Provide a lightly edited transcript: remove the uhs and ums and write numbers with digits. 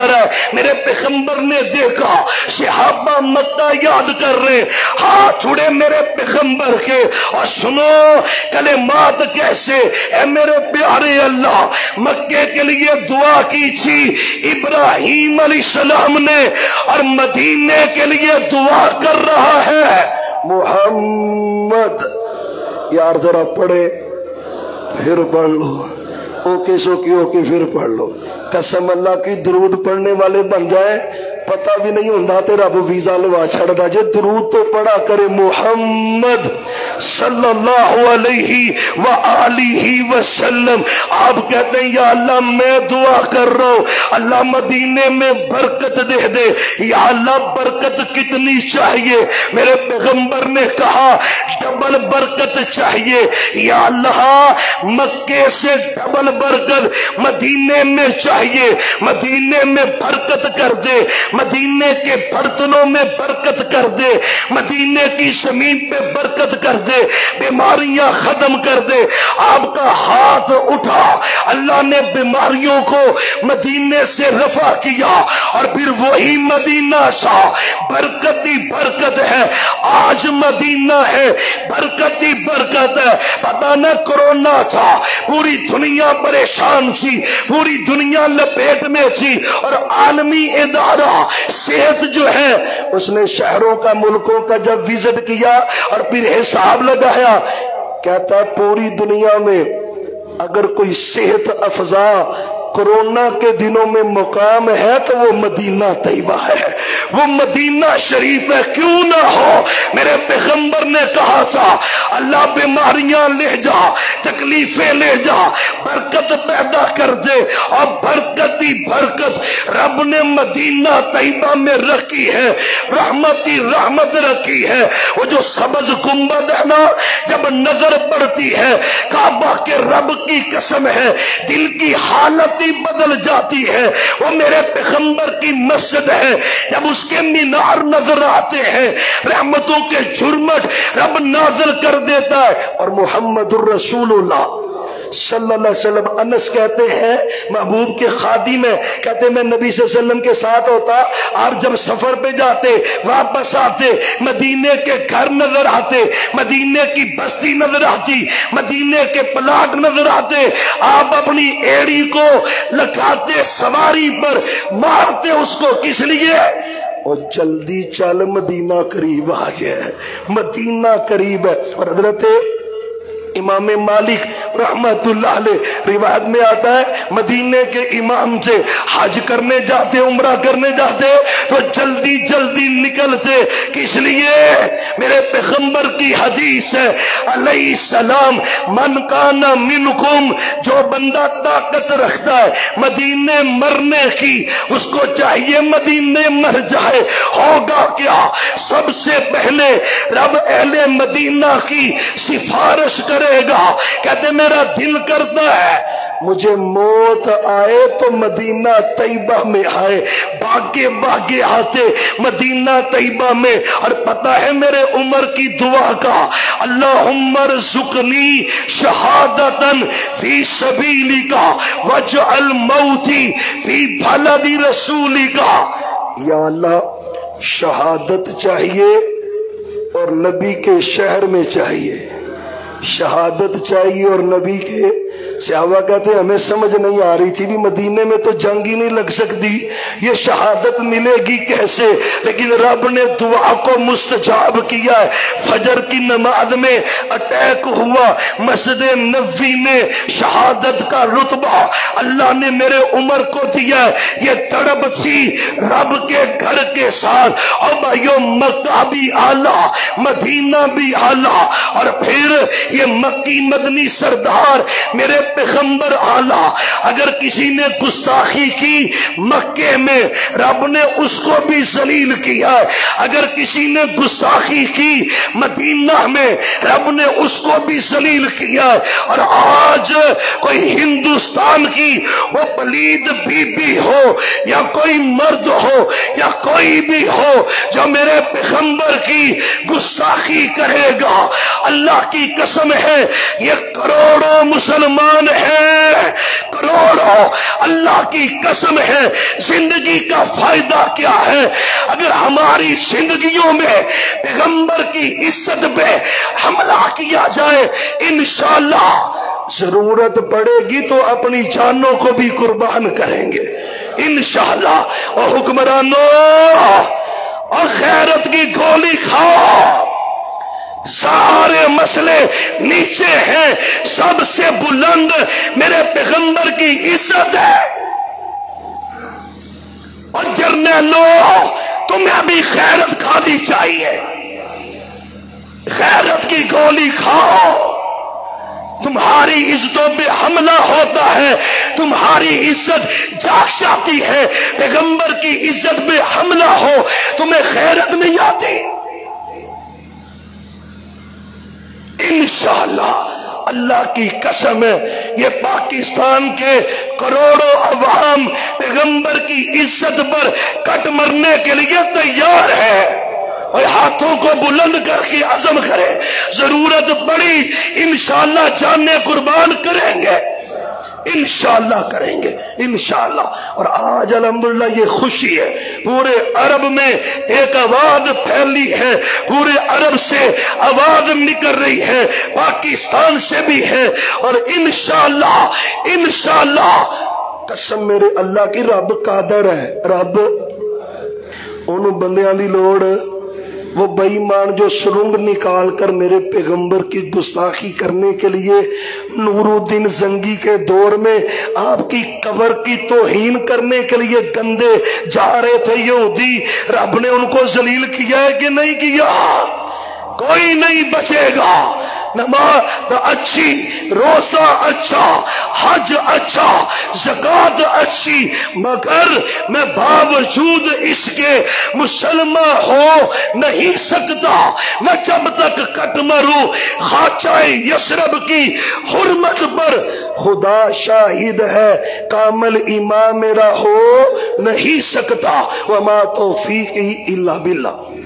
میرے پیغمبر نے دیکھا صحابہ مکہ یاد کر رہے، ہاتھ چھڑے میرے پیغمبر کے اور سنو کلمات کیسے، اے میرے پیارے اللہ، مکے کے لیے دعا کی تھی ابراہیم علیہ السلام نے اور مدینے کے لیے دعا کر رہا ہے محمد۔ یار ذرا پڑھے پھر پڑھ لو، اوکے سوکی اوکے پھر پڑھ لو، قسم اللہ کی درود پڑھنے والے بن جائے پتہ بھی نہیں ہوندہ تے رب ویزا لوا چھڑ دا جے درود تو پڑھا کرے محمد صلی اللہ علیہ وآلہ وسلم۔ آپ کہتے ہیں یا اللہ میں دعا کر رہا ہوں اللہ مدینے میں برکت دے دے، یا اللہ برکت کتنی چاہیے؟ میرے پیغمبر نے کہا ڈبل برکت چاہیے، یا اللہ مکے سے ڈبل برکت مدینے میں چاہیے، مدینے میں برکت کر دے، مدینے کے برتنوں میں برکت کر دے، مدینے کی زمین پہ برکت کر دے، بیماریاں ختم کر دے۔ آپ کا ہاتھ اٹھا، اللہ نے بیماریوں کو مدینے سے رفع کیا اور پھر وہی مدینہ سا برکت ہی برکت ہے۔ آج مدینہ ہے برکت ہی برکت ہے۔ پتہ نہ کرونا تھا، پوری دنیا پریشان تھی، پوری دنیا لپیٹ میں تھی، اور عالمی ادارہ صحت جو ہے اس نے شہروں کا ملکوں کا جب وزٹ کیا اور پھر حساب لگایا، کہتا پوری دنیا میں اگر کوئی صحت افزا کرونا کے دنوں میں مقام ہے تو وہ مدینہ طیبہ ہے، وہ مدینہ شریف ہے۔ کیوں نہ ہو؟ میرے پیغمبر نے کہا تھا اللہ بیماریاں لے جا، تکلیفیں لے جا، برکت پیدا کر دے، اور برکت ہی برکت رب نے مدینہ طیبہ میں رکھی ہے، رحمت ہی رحمت رکھی ہے۔ وہ جو سبز گنبد ہے نا، جب نظر پڑتی ہے کعبہ کے رب کی قسم ہے دل کی حالت ہی بدل جاتی ہے۔ وہ میرے پیغمبر کی مسجد ہے، جب اس کے مینار نظر آتے ہیں رحمتوں کے جھرمٹ رب نازل کر دیتا ہے۔ اور محمد الرسول اللہ صلی اللہ علیہ وسلم، انس کہتے ہیں محبوب کے خادم ہیں، کہتے ہیں میں نبی صلی اللہ علیہ وسلم کے ساتھ ہوتا، آپ جب سفر پہ جاتے واپس آتے مدینے کے گھر نظر آتے، مدینے کی بستی نظر آتی، مدینے کے پلاٹ نظر آتے، آپ اپنی ایڑی کو لگاتے سواری پر، مارتے اس کو، کس لیے؟ اور جلدی چل مدینہ قریب آ گیا ہے، مدینہ قریب ہے۔ اور حضرت امام مالک رحمت اللہ علیہ روایت میں آتا ہے مدینے کے امام سے حج کرنے جاتے، عمرہ کرنے جاتے تو جلدی جلدی نکلتے، کس لیے؟ میرے پیغمبر کی حدیث ہے علیہ السلام من کان منکم، جو بندہ طاقت رکھتا ہے مدینے مرنے کی اس کو چاہیے مدینے مر جائے۔ ہوگا کیا؟ سب سے پہلے رب اہل مدینہ کی سفارش کرے گا، کہتے میرا دل کرتا ہے مجھے موت آئے تو مدینہ طیبہ میں آئے، باگے باگے آتے مدینہ طیبہ میں۔ اور پتہ ہے میرے عمر کی دعا کا، اللہم ارزقنی شہادتاً فی سبیلک واجعل موتی فی بلد رسولک۔ یا اللہ شہادت چاہیے اور نبی کے شہر میں چاہیے، شہادت چاہیے اور نبی کے۔ صحابہ کہتے ہیں ہمیں سمجھ نہیں آ رہی تھی بھی مدینے میں تو جنگ ہی نہیں لگ سکتی، یہ شہادت ملے گی کیسے؟ لیکن رب نے دعا کو مستجاب کیا ہے۔ فجر کی نماز میں اٹیک ہوا، مسجد نبوی میں شہادت کا رتبہ اللہ نے میرے عمر کو دیا ہے۔ یہ تڑپ تھی رب کے گھر کے ساتھ، اور بھائیو مکہ بھی اعلیٰ، مدینہ بھی اعلیٰ، اور پھر یہ مکی مدنی سردار میرے پیغمبر اعلیٰ۔ اگر کسی نے گستاخی کی مکے میں رب نے اس کو بھی ذلیل کیا ہے، اگر کسی نے گستاخی کی مدینہ میں رب نے اس کو بھی ذلیل کیا ہے۔ اور آج کوئی ہندوستان کی وہ پلید بی بی ہو یا کوئی مرد ہو یا کوئی بھی ہو جو میرے پیغمبر کی گستاخی کرے گا، اللہ کی قسم ہے یہ کروڑوں مسلمان مسلمان ہیں کروڑوں، اللہ کی قسم ہے زندگی کا فائدہ کیا ہے اگر ہماری زندگیوں میں پیغمبر کی عزت پہ حملہ کیا جائے؟ انشاءاللہ ضرورت پڑے گی تو اپنی جانوں کو بھی قربان کریں گے انشاءاللہ۔ اور حکمرانوں اور غیرت کی گولی کھاؤ، سارے مسئلے نیچے ہیں، سب سے بلند میرے پیغمبر کی عزت ہے۔ اور جرنیلوں تمہیں بھی غیرت کھانی چاہیے، غیرت کی گولی کھاؤ، تمہاری عزتوں پہ حملہ ہوتا ہے، تمہاری عزت جاگ جاتی ہے، پیغمبر کی عزت پہ حملہ ہو تمہیں غیرت نہیں آتی۔ انشاءاللہ اللہ کی قسم ہے یہ پاکستان کے کروڑوں عوام پیغمبر کی عزت پر کٹ مرنے کے لیے تیار ہے، اور ہاتھوں کو بلند کر کے عزم کرے، ضرورت پڑی انشاءاللہ جانیں قربان کریں گے، انشاءاللہ کریں گے انشاءاللہ۔ اور آج الحمدللہ یہ خوشی ہے، پورے عرب میں ایک آواز پھیلی ہے، پورے عرب سے آواز نکل رہی ہے، پاکستان سے بھی ہے، اور انشاءاللہ انشاءاللہ قسم میرے اللہ کی رب قادر ہے، رب انہوں بندیاں دی لوڑ، وہ بے ایمان جو سرنگ نکال کر میرے پیغمبر کی گستاخی کرنے کے لیے نور الدین زنگی کے دور میں آپ کی قبر کی توہین کرنے کے لیے گندے جا رہے تھے یہودی، رب نے ان کو ذلیل کیا ہے کہ نہیں کیا؟ کوئی نہیں بچے گا، نماز اچھی، روزہ اچھا، حج اچھا، زکوٰۃ اچھی، مگر میں باوجود اس کے مسلمان ہو نہیں سکتا، میں جب تک کٹ مروں خاچہ یثرب کی حرمت پر خدا شاہد ہے کامل ایمان میرا ہو نہیں سکتا، وما توفیقی الا باللہ۔